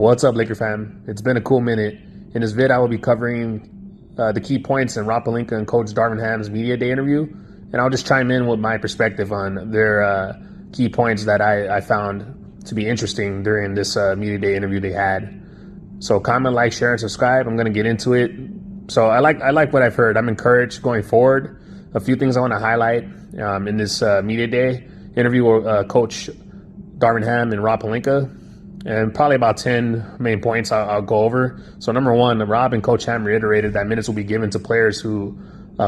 What's up, Laker fam? It's been a cool minute. In this vid, I will be covering the key points in Pelinka and Coach Darvin Ham's media day interview, and I'll just chime in with my perspective on their key points that I found to be interesting during this media day interview they had. So comment, like, share, and subscribe. I'm going to get into it. So I like what I've heard. I'm encouraged going forward. A few things I want to highlight in this media day interview with Coach Darvin Ham and Pelinka. And probably about 10 main points I'll go over. So number one, Rob and Coach Ham reiterated that minutes will be given to players who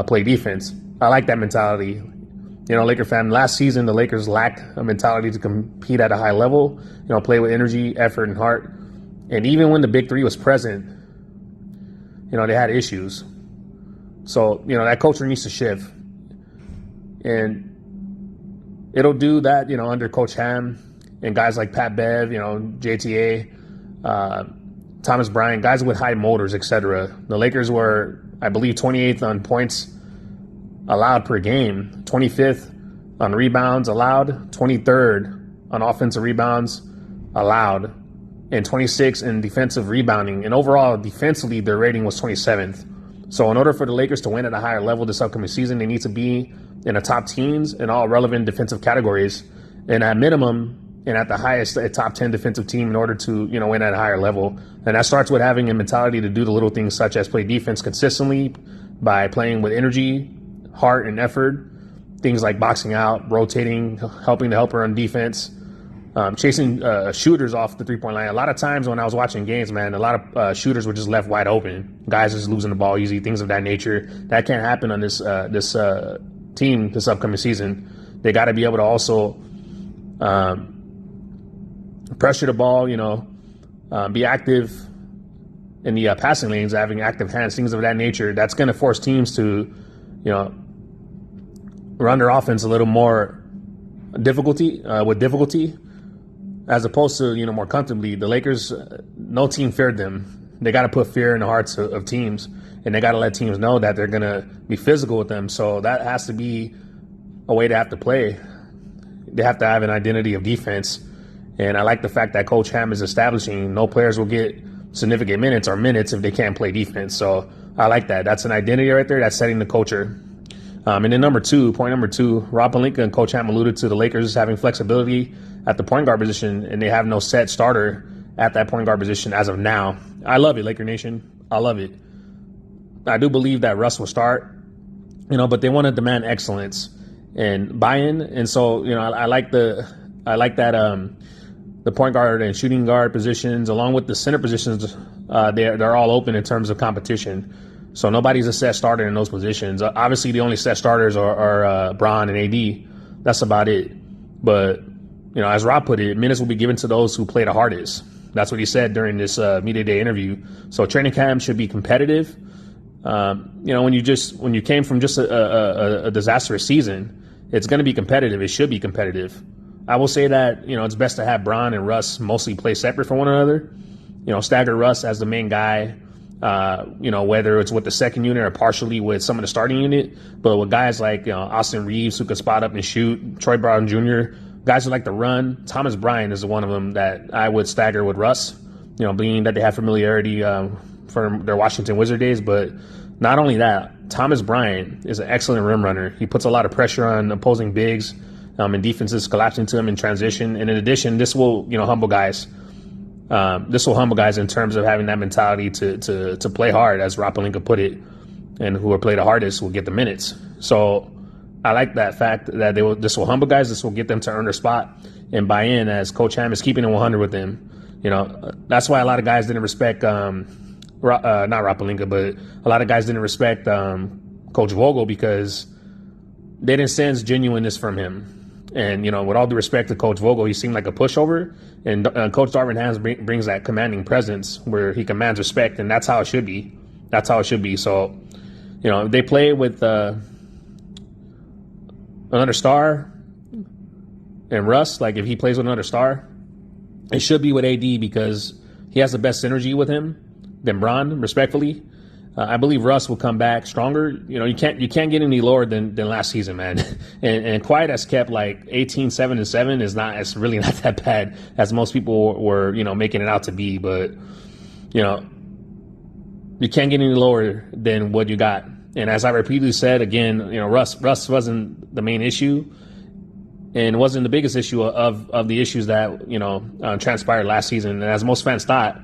play defense. I like that mentality. You know, Laker fan, last season the Lakers lacked a mentality to compete at a high level, play with energy, effort, and heart. And even when the big three was present, they had issues. So, that culture needs to shift. And it'll do that, under Coach Ham and guys like Pat Bev, JTA, Thomas Bryant, guys with high motors, etc. The Lakers were, I believe, 28th on points allowed per game, 25th on rebounds allowed, 23rd on offensive rebounds allowed, and 26th in defensive rebounding. And overall, defensively, their rating was 27th. So in order for the Lakers to win at a higher level this upcoming season, they need to be in the top teams in all relevant defensive categories. And at minimum, and at the highest, a top 10 defensive team in order to, win at a higher level. And that starts with having a mentality to do the little things such as play defense consistently by playing with energy, heart, and effort. Things like boxing out, rotating, helping the helper on defense, chasing shooters off the three-point line. A lot of times when I was watching games, man, a lot of shooters were just left wide open. Guys just losing the ball easy, things of that nature. That can't happen on this team this upcoming season. They got to be able to also pressure the ball, be active in the passing lanes, having active hands, things of that nature. That's going to force teams to, run their offense a little more with difficulty, as opposed to, more comfortably. The Lakers, no team feared them. They got to put fear in the hearts of teams, and they got to let teams know that they're going to be physical with them. So that has to be a way they have to play. They have to have an identity of defense. And I like the fact that Coach Ham is establishing no players will get significant minutes if they can't play defense. So I like that. That's an identity right there. That's setting the culture. And then point number two, Pelinka and Coach Ham alluded to the Lakers having flexibility at the point guard position, and they have no set starter at that point guard position as of now. I love it, Laker Nation. I love it. I do believe that Russ will start, but they want to demand excellence and buy-in. And so, I like that the point guard and shooting guard positions, along with the center positions, they're all open in terms of competition. So nobody's a set starter in those positions. Obviously, the only set starters are Bron and AD. That's about it. But, as Rob put it, minutes will be given to those who play the hardest. That's what he said during this media day interview. So training camp should be competitive. When you came from just a disastrous season, it's going to be competitive. It should be competitive. I will say that, it's best to have Bron and Russ mostly play separate from one another. Stagger Russ as the main guy, whether it's with the second unit or partially with some of the starting unit. But with guys like, Austin Reeves, who could spot up and shoot, Troy Brown Jr., guys who like to run. Thomas Bryant is one of them that I would stagger with Russ, being that they have familiarity from their Washington Wizard days. But not only that, Thomas Bryant is an excellent rim runner. He puts a lot of pressure on opposing bigs. And defenses collapsing to him in transition. And in addition, this will, humble guys. This will humble guys in terms of having that mentality to play hard, as Pelinka put it. And who will play the hardest will get the minutes. So I like that fact that this will humble guys. This will get them to earn their spot and buy in, as Coach Ham is keeping it 100 with them. That's why a lot of guys didn't respect, not Pelinka, but a lot of guys didn't respect Coach Vogel, because they didn't sense genuineness from him. And, with all due respect to Coach Vogel, he seemed like a pushover. And Coach Darvin Ham brings that commanding presence where he commands respect, and that's how it should be. That's how it should be. So, if they play with another star and Russ, like if he plays with another star, it should be with AD, because he has the best synergy with him than Bron, respectfully. I believe Russ will come back stronger. You can't get any lower than last season, man. and Quiet has kept like 18-7-7 is not. It's really not that bad as most people were making it out to be. But you can't get any lower than what you got. And as I repeatedly said again, Russ wasn't the main issue, and wasn't the biggest issue of the issues that transpired last season. And as most fans thought,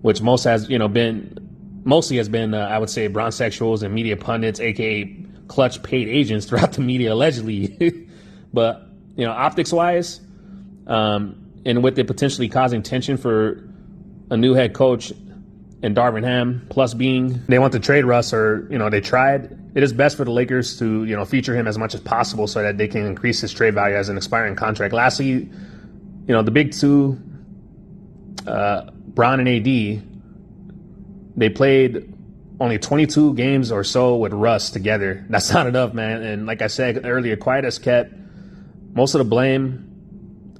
which mostly has been, I would say, bronzesexuals and media pundits, aka Clutch paid agents throughout the media, allegedly. But optics-wise, and with it potentially causing tension for a new head coach and Darvin Ham, plus being they want to trade Russ, or they tried. It is best for the Lakers to feature him as much as possible so that they can increase his trade value as an expiring contract. Lastly, the big two, Bron and AD. They played only 22 games or so with Russ together. That's not enough, man. And like I said earlier, Quiet has kept most of the blame,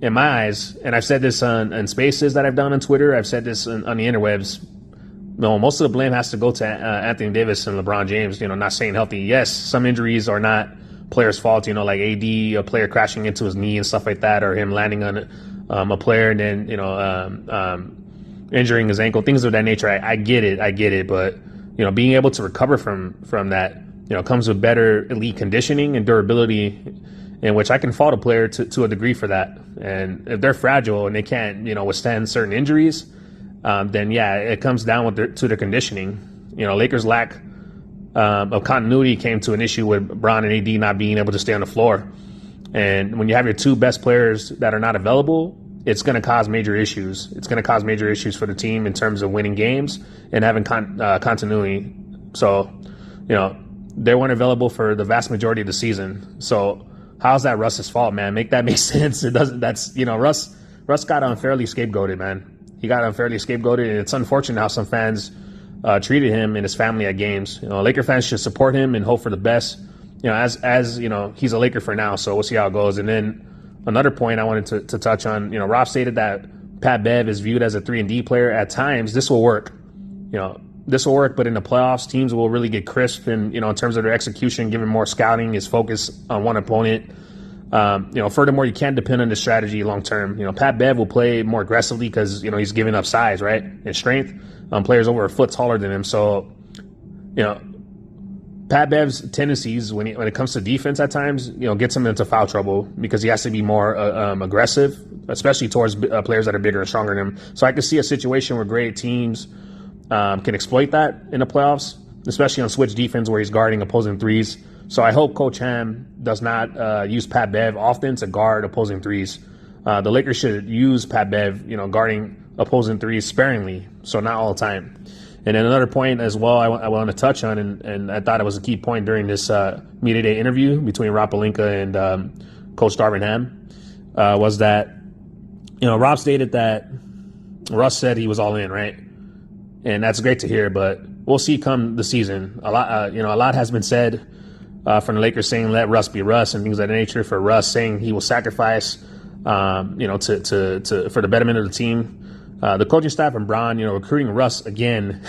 in my eyes. And I've said this on spaces that I've done on Twitter. I've said this on the interwebs. Most of the blame has to go to Anthony Davis and LeBron James, not staying healthy. Yes, some injuries are not players' fault, like AD, a player crashing into his knee and stuff like that, or him landing on a player and then, injuring his ankle, things of that nature. I get it. But, being able to recover from that, comes with better elite conditioning and durability, in which I can fault a player to a degree for that. And if they're fragile and they can't, withstand certain injuries, then yeah, it comes down to their conditioning. Lakers' lack of continuity came to an issue with Bron and AD not being able to stay on the floor. And when you have your two best players that are not available, it's going to cause major issues. It's going to cause major issues for the team in terms of winning games and having continuity. So, they weren't available for the vast majority of the season. So how's that Russ's fault, man? Make that make sense. It doesn't. That's Russ got unfairly scapegoated, man. He got unfairly scapegoated, and it's unfortunate how some fans treated him and his family at games. Laker fans should support him and hope for the best. As he's a Laker for now, so we'll see how it goes. And then another point I wanted to touch on, Rob stated that Pat Bev is viewed as a 3-and-D player. At times, this will work. This will work, but in the playoffs, teams will really get crisp and, in terms of their execution, given more scouting, his focus on one opponent. Furthermore, you can't depend on the strategy long term. Pat Bev will play more aggressively because, he's giving up size, right, and strength. Players over a foot taller than him. So, Pat Bev's tendencies when it comes to defense at times, gets him into foul trouble because he has to be more aggressive, especially towards players that are bigger and stronger than him. So I could see a situation where great teams can exploit that in the playoffs, especially on switch defense where he's guarding opposing threes. So I hope Coach Ham does not use Pat Bev often to guard opposing threes. The Lakers should use Pat Bev, guarding opposing threes sparingly, so not all the time. And then another point as well I want to touch on, and I thought it was a key point during this media day interview between Rob Pelinka and Coach Darvin Ham, was that, Rob stated that Russ said he was all in, right? And that's great to hear, but we'll see come the season. A lot has been said from the Lakers saying let Russ be Russ and things of that nature, for Russ saying he will sacrifice, to for the betterment of the team. The coaching staff and Bron, recruiting Russ again,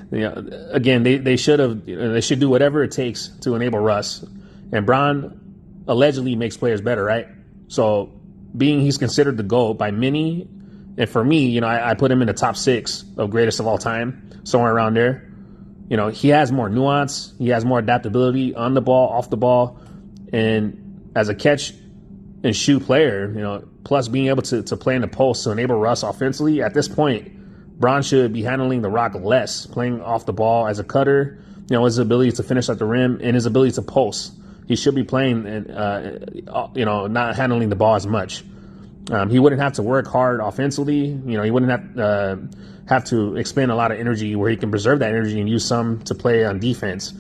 they should do whatever it takes to enable Russ. And Bron allegedly makes players better, right? So being he's considered the GOAT by many, and for me, I put him in the top 6 of greatest of all time, somewhere around there. He has more nuance, he has more adaptability on the ball, off the ball, and as a catch and shoot player, plus being able to play in the post to enable Russ offensively. At this point, Bron should be handling the rock less, playing off the ball as a cutter, his ability to finish at the rim and his ability to post. He should be playing and, not handling the ball as much. He wouldn't have to work hard offensively. He wouldn't have to expend a lot of energy where he can preserve that energy and use some to play on defense.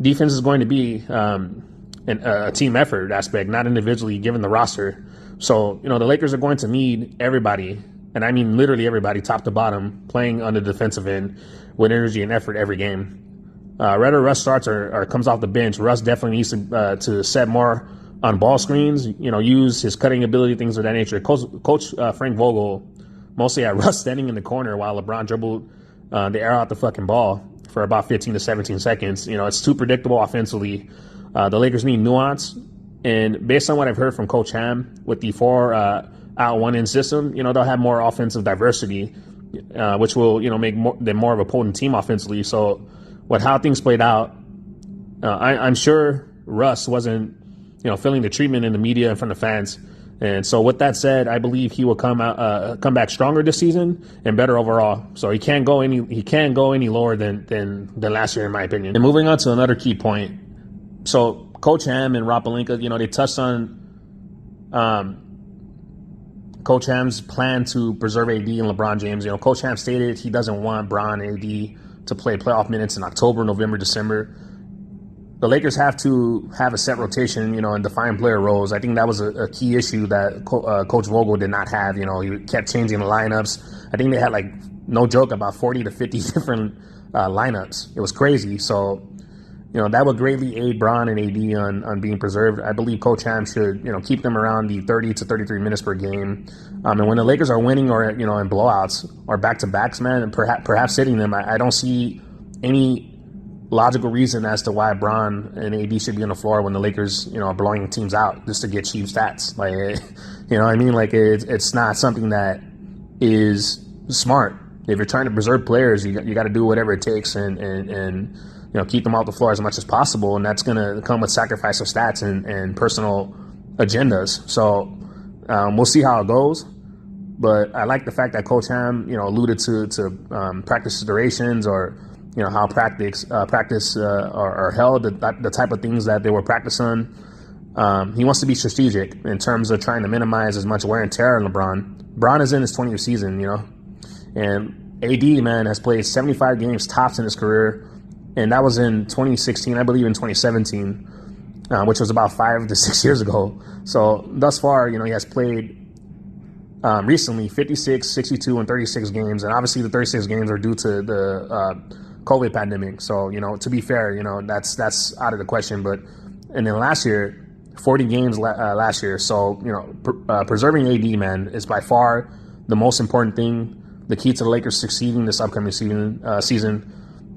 Defense is going to be a team effort aspect, not individually given the roster. So, the Lakers are going to need everybody, and I mean literally everybody, top to bottom, playing on the defensive end with energy and effort every game. Whether Russ starts or comes off the bench, Russ definitely needs to set more on ball screens, use his cutting ability, things of that nature. Coach Frank Vogel mostly had Russ standing in the corner while LeBron dribbled the air out the fucking ball for about 15 to 17 seconds. It's too predictable offensively. The Lakers need nuance. And based on what I've heard from Coach Ham with the 4 out 1 in system, they'll have more offensive diversity, which will, make them more of a potent team offensively. So with how things played out, I'm sure Russ wasn't, feeling the treatment in the media in front of fans. And so with that said, I believe he will come back stronger this season and better overall. So he can't go any lower than last year, in my opinion. And moving on to another key point. So Coach Ham and Rob Pelinka, they touched on Coach Ham's plan to preserve AD and LeBron James. Coach Ham stated he doesn't want Bron and AD to play playoff minutes in October, November, December. The Lakers have to have a set rotation, and define player roles. I think that was a key issue that Coach Vogel did not have. He kept changing the lineups. I think they had, no joke, about 40 to 50 different lineups. It was crazy. So, that would greatly aid Bron and AD on being preserved. I believe Coach Ham should, keep them around the 30 to 33 minutes per game. And when the Lakers are winning or, in blowouts or back-to-backs, man, and perhaps sitting them, I don't see any logical reason as to why Bron and AD should be on the floor when the Lakers, are blowing teams out just to get cheap stats. It's not something that is smart. If you're trying to preserve players, you got to do whatever it takes and keep them off the floor as much as possible, and that's going to come with sacrifice of stats and personal agendas. So we'll see how it goes. But I like the fact that Coach Ham, alluded to practice durations or how practice are held, the type of things that they were practicing. He wants to be strategic in terms of trying to minimize as much wear and tear on LeBron. Bron is in his 20th season, and AD, man, has played 75 games tops in his career, and that was in 2016, I believe in 2017, which was about 5 to 6 years ago. So thus far, he has played recently 56, 62, and 36 games, and obviously the 36 games are due to the COVID pandemic. So, to be fair, that's out of the question. But, and then last year, 40 games last year. So, preserving AD, man, is by far the most important thing, the key to the Lakers succeeding this upcoming season.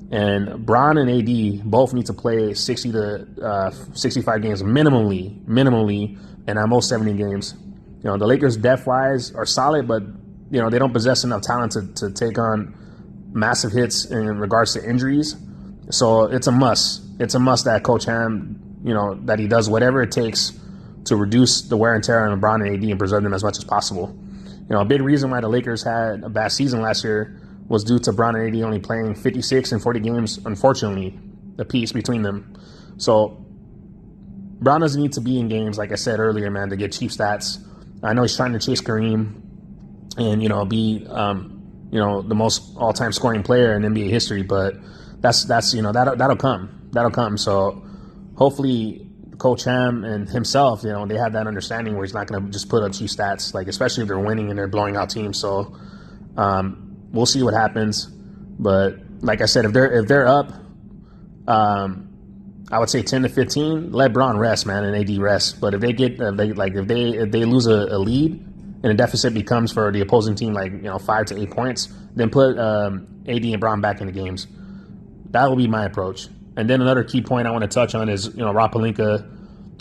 And Bron and AD both need to play 60 to 65 games minimally, and at most 70 games. The Lakers depth-wise are solid, but, they don't possess enough talent to take on massive hits in regards to injuries. So it's a must. It's a must that Coach Ham, that he does whatever it takes to reduce the wear and tear on LeBron and AD and preserve them as much as possible. A big reason why the Lakers had a bad season last year was due to Bron and AD only playing 56 and 40 games, unfortunately, apiece between them. So Bron doesn't need to be in games, like I said earlier, man, to get cheap stats. I know he's trying to chase Kareem and, be the most all-time scoring player in NBA history, but that's that'll come. So hopefully Coach Ham and himself, they have that understanding where he's not going to just put up cheap stats, especially if they're winning and they're blowing out teams. So we'll see what happens. But like I said, if they're up, I would say 10 to 15. Let Bron rest, man, and AD rest. But if they get if they lose a lead, and the deficit becomes for the opposing team 5 to 8 points, then put AD and Bron back in the games. That will be my approach. And then another key point I want to touch on is, Rob Pelinka,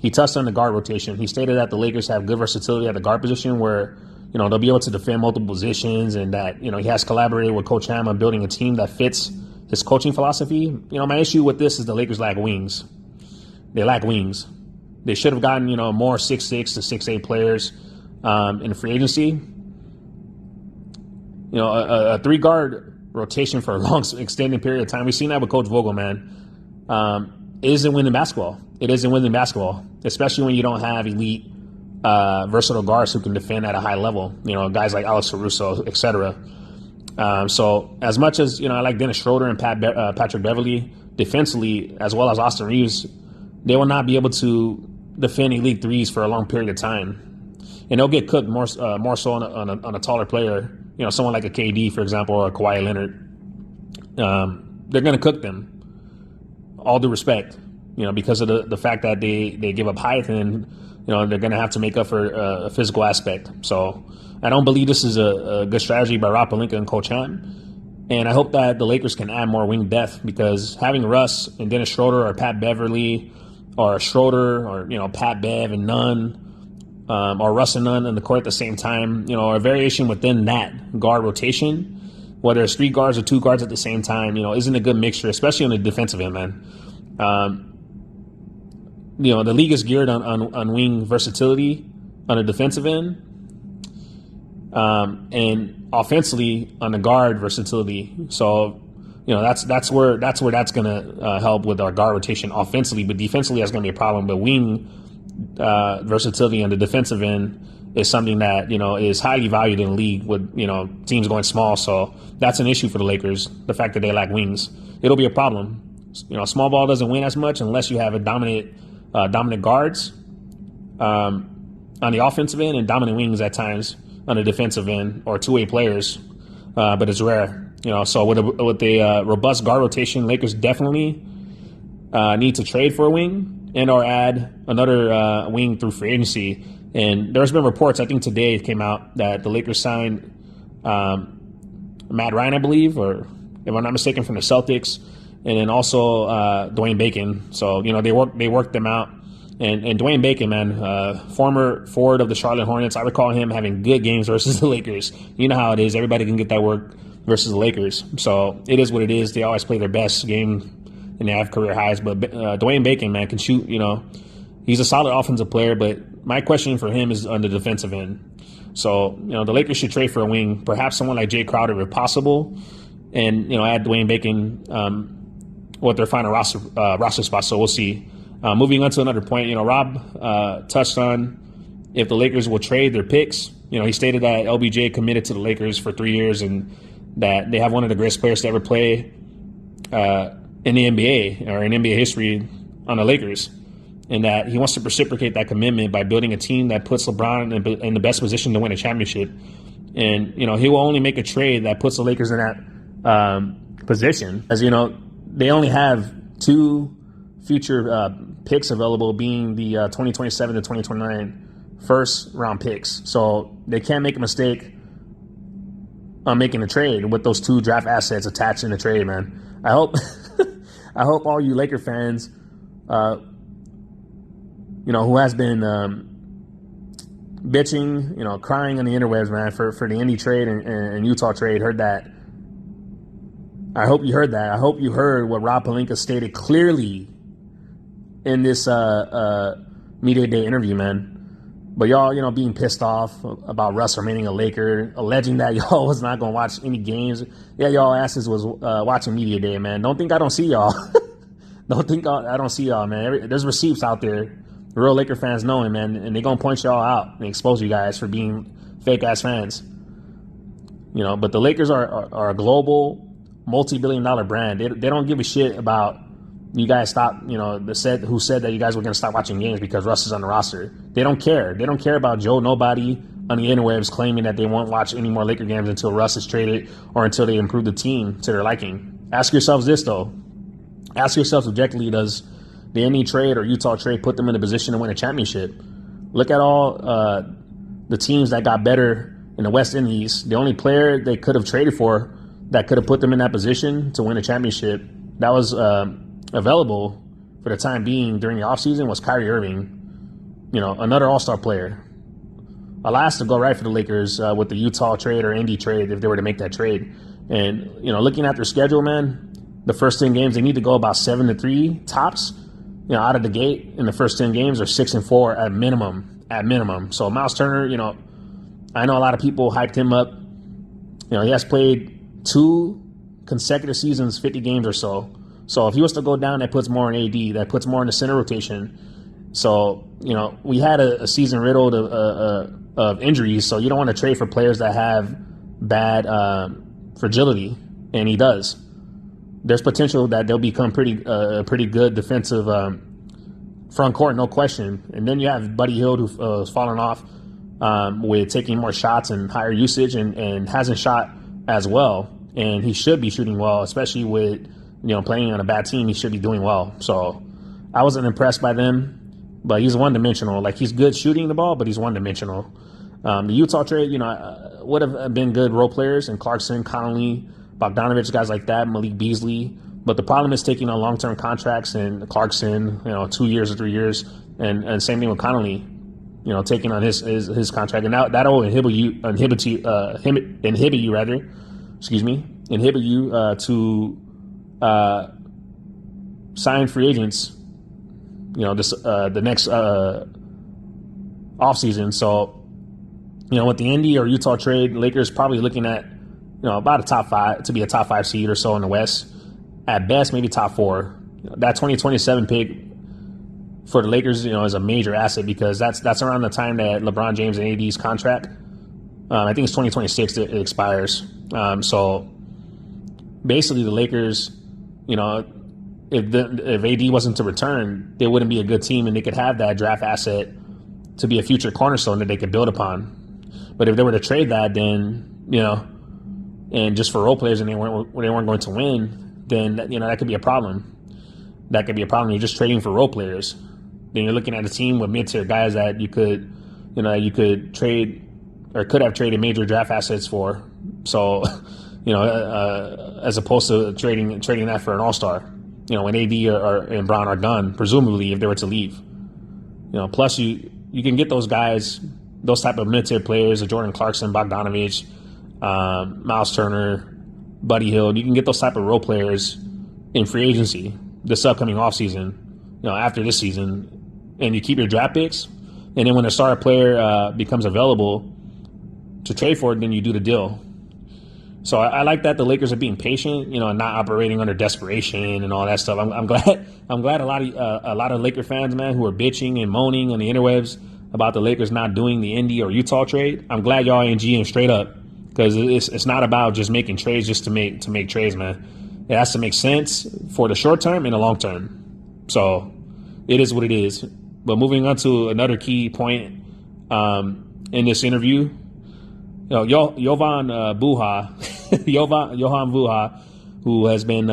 he touched on the guard rotation. He stated that the Lakers have good versatility at the guard position where, they'll be able to defend multiple positions, and that, he has collaborated with Coach Ham on building a team that fits his coaching philosophy. My issue with this is the Lakers lack wings. They lack wings. They should have gotten, more 6'6" to 6'8" players in free agency. A 3-guard rotation for a long, extended period of time. We've seen that with Coach Vogel, man. It isn't winning basketball. It isn't winning basketball, especially when you don't have elite, versatile guards who can defend at a high level. Guys like Alex Caruso, etc. So as much as I like Dennis Schroeder and Patrick Beverley defensively, as well as Austin Reeves, they will not be able to defend elite threes for a long period of time. And they'll get cooked more so on a taller player, someone like a KD, for example, or a Kawhi Leonard. They're going to cook them, all due respect, because of the fact that they give up height, and they're going to have to make up for a physical aspect. So I don't believe this is a good strategy by Rob Pelinka and Coach Ham. And I hope that the Lakers can add more wing depth, because having Russ and Dennis Schroeder or Pat Beverly or Schroeder or, Pat Bev and Nunn, or Russ and Nunn in the court at the same time, a variation within that guard rotation, whether it's 3 guards or 2 guards at the same time, isn't a good mixture, especially on the defensive end, man. The league is geared on wing versatility on the defensive end, and offensively on the guard versatility. So, that's where that's gonna help with our guard rotation offensively, but defensively that's gonna be a problem. But wing versatility on the defensive end is something that is highly valued in the league with teams going small. So that's an issue for the Lakers. The fact that they lack wings, it'll be a problem. Small ball doesn't win as much unless you have a dominant guards on the offensive end and dominant wings at times on the defensive end, or 2-way players, but it's rare. So with a robust guard rotation, Lakers definitely need to trade for a wing and or add another wing through free agency. And there's been reports, I think today it came out, that the Lakers signed Matt Ryan, I believe, or if I'm not mistaken, from the Celtics, and then also Dwayne Bacon. So they worked them out. And Dwayne Bacon, man, former forward of the Charlotte Hornets, I recall him having good games versus the Lakers. You know how it is. Everybody can get that work versus the Lakers. So it is what it is. They always play their best game and they have career highs. But Dwayne Bacon, man, can shoot. He's a solid offensive player. But my question for him is on the defensive end. So, the Lakers should trade for a wing, perhaps someone like Jay Crowder if possible, and, add Dwayne Bacon with their final roster spot. So we'll see. Moving on to another point, Rob touched on if the Lakers will trade their picks. He stated that LBJ committed to the Lakers for 3 years and that they have one of the greatest players to ever play in the NBA or in NBA history on the Lakers, and that he wants to reciprocate that commitment by building a team that puts LeBron in the best position to win a championship. And, he will only make a trade that puts the Lakers in that position. As they only have 2 future picks available, being the 2027 to 2029 first round picks. So they can't make a mistake on making a trade with those 2 draft assets attached in the trade, man. I hope I hope all you Laker fans, who has been bitching, crying on the interwebs, man, for the Indy trade and Utah trade, heard that. I hope you heard that. I hope you heard what Rob Pelinka stated clearly in this media day interview, man. But y'all, being pissed off about Russ remaining a Laker, alleging that y'all was not going to watch any games. Yeah, y'all asses was watching media day, man. Don't think I don't see y'all. Don't think I don't see y'all, man. There's receipts out there. Real Laker fans knowing, man, and they're going to point y'all out and expose you guys for being fake-ass fans. But the Lakers are a global, multi-billion-dollar brand. They don't give a shit about you guys who said that you guys were going to stop watching games because Russ is on the roster. They don't care. They don't care about Joe Nobody on the interwebs claiming that they won't watch any more Laker games until Russ is traded or until they improve the team to their liking. Ask yourselves this, though. Ask yourselves objectively, does the Indy trade or Utah trade put them in a position to win a championship? Look at all the teams that got better in the West Indies. The only player they could have traded for that could have put them in that position to win a championship that was available for the time being during the offseason was Kyrie Irving, another all-star player. Alas, to go right for the Lakers with the Utah trade or Indy trade if they were to make that trade. And, looking at their schedule, man, the first 10 games, they need to go about 7-3 tops, out of the gate in the first 10 games, or 6-4 at minimum. So Miles Turner, I know a lot of people hyped him up. He has played 2 consecutive seasons, 50 games or so. So if he was to go down, that puts more in AD, that puts more in the center rotation. So, we had a season riddled of injuries, so you don't want to trade for players that have bad fragility, and he does. There's potential that they'll become pretty good defensive front court, no question. And then you have Buddy Hield, who's fallen off with taking more shots and higher usage and hasn't shot as well. And he should be shooting well, especially with playing on a bad team. He should be doing well. So I wasn't impressed by them, but he's one-dimensional. Like, he's good shooting the ball, but he's one-dimensional. The Utah trade, would have been good role players, and Clarkson, Conley, Bogdanovich, guys like that, Malik Beasley. But the problem is taking on long-term contracts, and Clarkson, 2 years or 3 years, and same thing with Connolly, taking on his contract, and that'll inhibit you to sign free agents, the next offseason. So, with the Indy or Utah trade, Lakers probably looking at, about a top 5 to be a top 5 seed or so in the West. At best, maybe top 4. That 2027 pick for the Lakers, is a major asset, because that's around the time that LeBron James and AD's contract, I think it's 2026 it expires. So basically, the Lakers, if AD wasn't to return, they wouldn't be a good team, and they could have that draft asset to be a future cornerstone that they could build upon. But if they were to trade that, then and just for role players, and they weren't going to win, then that could be a problem. That could be a problem. You're just trading for role players. Then you're looking at a team with mid-tier guys that you could trade or could have traded major draft assets for. So, as opposed to trading that for an all-star. When AD and Brown are gone, presumably if they were to leave. Plus you can get those guys, those type of mid-tier players, Jordan Clarkson, Bogdanovich, Miles Turner, Buddy Hield. You can get those type of role players in free agency this upcoming offseason, after this season, and you keep your draft picks, and then when a star player becomes available to trade for it, then you do the deal. So I like that the Lakers are being patient, and not operating under desperation and all that stuff. I'm glad a lot of Laker fans, man, who are bitching and moaning on the interwebs about the Lakers not doing the Indy or Utah trade. I'm glad y'all ain't G'ing straight up, because it's not about just making trades just to make trades, man. It has to make sense for the short term and the long term. So it is what it is. But moving on to another key point in this interview, Jovan Buha, who has been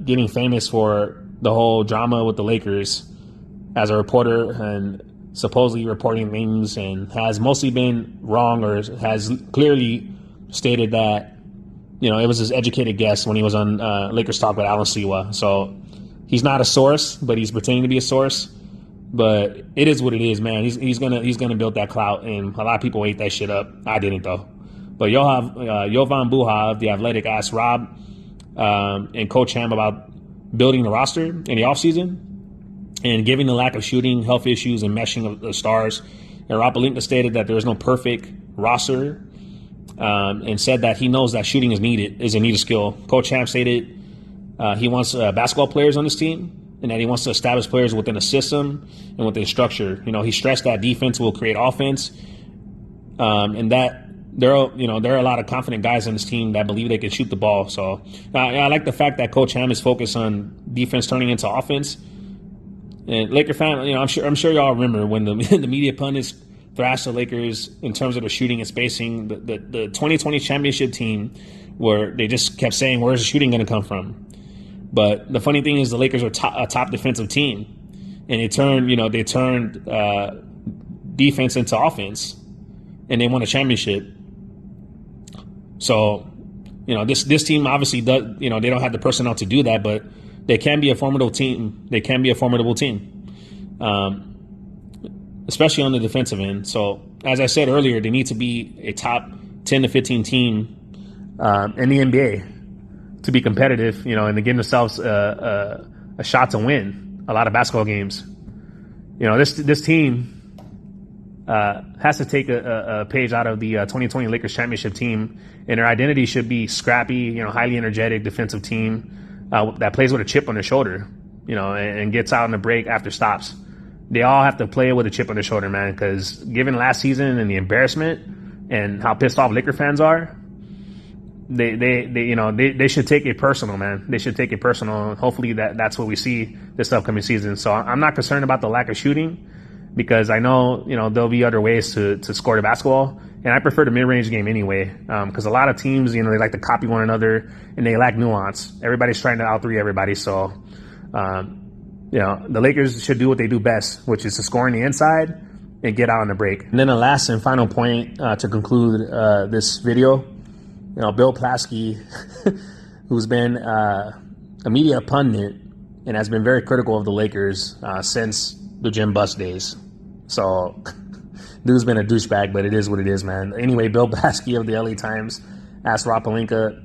getting famous for the whole drama with the Lakers as a reporter and supposedly reporting things, and has mostly been wrong, or has clearly stated that it was his educated guess when he was on Lakers Talk with Alan Siwa. So he's not a source, but he's pretending to be a source. But it is what it is, man. He's gonna build that clout, and a lot of people ate that shit up. I didn't, though. But Jovan Buha of The Athletic asked Rob and Coach Ham about building the roster in the offseason, and given the lack of shooting, health issues, and meshing of the stars. And Rob Pelinka stated that there is no perfect roster, and said that he knows that shooting is a needed skill. Coach Ham stated he wants basketball players on his team, and that he wants to establish players within a system and within structure. He stressed that defense will create offense, and that there are a lot of confident guys on this team that believe they can shoot the ball. So I like the fact that Coach Ham is focused on defense turning into offense. And Laker fan, I'm sure y'all remember when the media pundits thrashed the Lakers in terms of the shooting and spacing. The 2020 championship team, where they just kept saying, "Where's the shooting going to come from?" But the funny thing is, the Lakers are a top defensive team, and they turned defense into offense, and they won a championship. So, this team obviously does. They don't have the personnel to do that, but they can be a formidable team. Especially on the defensive end. So, as I said earlier, they need to be a top 10 to 15 team in the NBA to be competitive, and to give themselves a shot to win a lot of basketball games. This team has to take a page out of the 2020 Lakers championship team, and their identity should be scrappy, highly energetic defensive team that plays with a chip on their shoulder, and gets out on the break after stops. They all have to play with a chip on their shoulder, man, because given last season and the embarrassment and how pissed off Laker fans are, they should take it personal, man. They should take it personal. Hopefully that's what we see this upcoming season. So I'm not concerned about the lack of shooting, because I know, there'll be other ways to score the basketball. And I prefer the mid-range game anyway, because a lot of teams, they like to copy one another, and they lack nuance. Everybody's trying to out-3 everybody. So, the Lakers should do what they do best, which is to score on the inside and get out on the break. And then the last and final point to conclude this video, Bill Plasky who's been a media pundit and has been very critical of the Lakers since the Jim Buss days. So, dude's been a douchebag, but it is what it is, man. Anyway, Bill Plasky of the LA Times asked Rob Pelinka,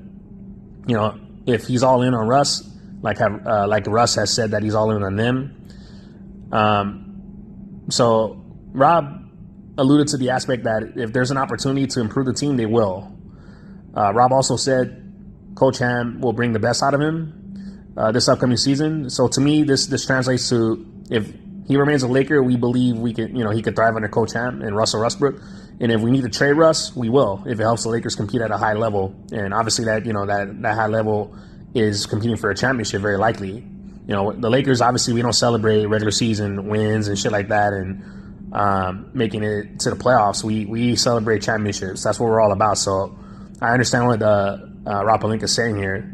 if he's all in on Russ, like Russ has said that he's all in on them. So Rob alluded to the aspect that if there's an opportunity to improve the team, they will. Rob also said Coach Ham will bring the best out of him this upcoming season. So to me, this translates to, if he remains a Laker, we believe he could thrive under Coach Ham and Russell Westbrook. And if we need to trade Russ, we will, if it helps the Lakers compete at a high level. And obviously that high level is competing for a championship, very likely. The Lakers, obviously, we don't celebrate regular season wins and shit like that and making it to the playoffs. We celebrate championships. That's what we're all about. So I understand what Rob Pelinka is saying here.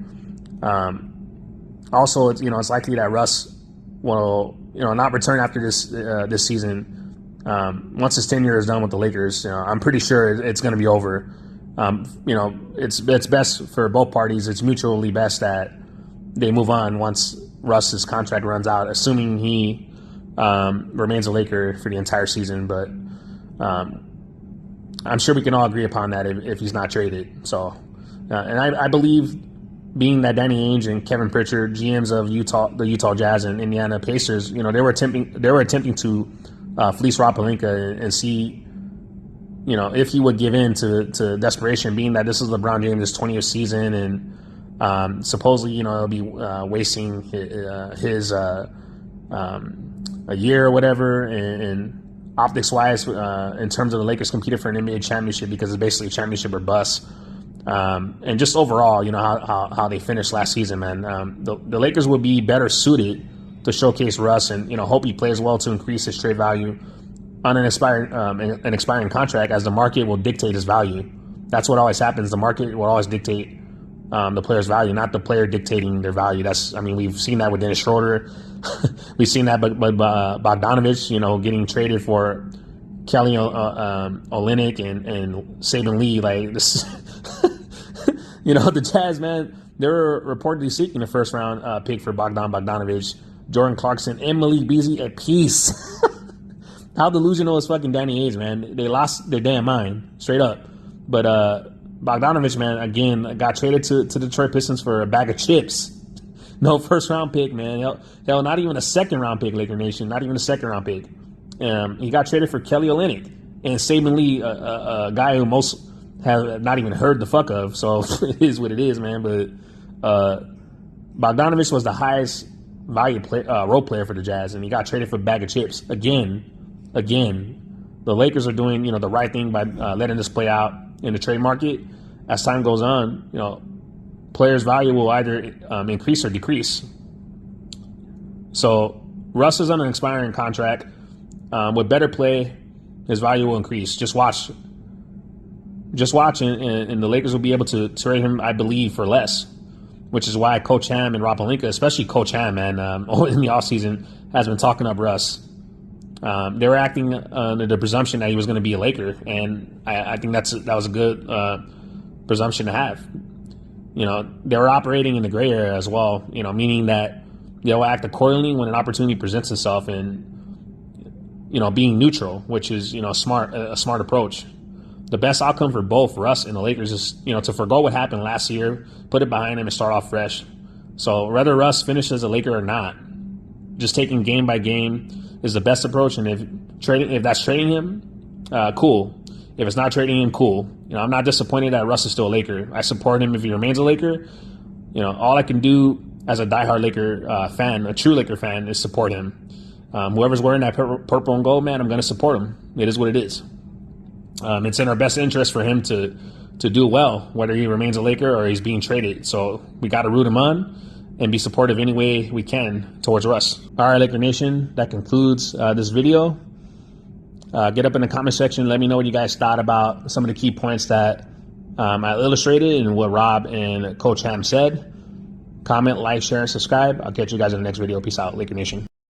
Also, it's likely that Russ will not return after this season. Once his tenure is done with the Lakers, I'm pretty sure it's going to be over. It's best for both parties. It's mutually best that they move on once Russ's contract runs out, assuming he remains a Laker for the entire season. But I'm sure we can all agree upon that if he's not traded. So, and I believe, being that Danny Ainge and Kevin Pritchard, GMs of the Utah Jazz and Indiana Pacers, they were attempting to fleece Rob Pelinka and see, if he would give in to desperation, being that this is LeBron James' 20th season and supposedly, he'll be wasting his a year or whatever, and optics-wise, in terms of the Lakers competing for an NBA championship, because it's basically a championship or bust. And just overall, how they finished last season, man. The Lakers would be better suited to showcase Russ and, hope he plays well to increase his trade value on an expiring contract, as the market will dictate his value. That's what always happens. The market will always dictate the player's value, not the player dictating their value. We've seen that with Dennis Schroeder. We've seen that, but Bogdanovich, getting traded for Kelly Olynyk and Saban Lee, like this. The Jazz, man, they were reportedly seeking a first round pick for Bogdanovich, Jordan Clarkson, and Malik Beasley at peace. How delusional is fucking Danny Ainge, man? They lost their damn mind, straight up. But Bogdanovich, man, again, got traded to Detroit Pistons for a bag of chips. No first round pick, man. Hell, not even a second round pick, Laker Nation. Not even a second round pick. He got traded for Kelly Olynyk and Saban Lee, a guy who most have not even heard the fuck of. So it is what it is, man. But Bogdanovich was the highest value role player for the Jazz, and he got traded for a bag of chips. Again, the Lakers are doing the right thing by letting this play out in the trade market. As time goes on, players' value will either increase or decrease. So Russ is on an expiring contract. With better play, his value will increase. Just watch, and the Lakers will be able to trade him, I believe, for less, which is why Coach Ham and Rob Pelinka, especially Coach Ham, man, in the offseason, has been talking up Russ. They were acting under the presumption that he was going to be a Laker, and I think that was a good presumption to have. They were operating in the gray area as well, meaning that they'll act accordingly when an opportunity presents itself, and being neutral, which is a smart approach. The best outcome for both Russ and the Lakers is to forgo what happened last year, put it behind him, and start off fresh. So whether Russ finishes as a Laker or not, just taking game by game is the best approach. And if that's trading him, cool. If it's not trading him, cool. I'm not disappointed that Russ is still a Laker. I support him if he remains a Laker. All I can do as a diehard Laker fan, a true Laker fan, is support him. Whoever's wearing that purple and gold, man, I'm going to support him. It is what it is. It's in our best interest for him to do well, whether he remains a Laker or he's being traded. So we got to root him on and be supportive any way we can towards Russ. All right, Laker Nation, that concludes this video. Get up in the comment section. Let me know what you guys thought about some of the key points that I illustrated and what Rob and Coach Ham said. Comment, like, share, and subscribe. I'll catch you guys in the next video. Peace out, Laker Nation.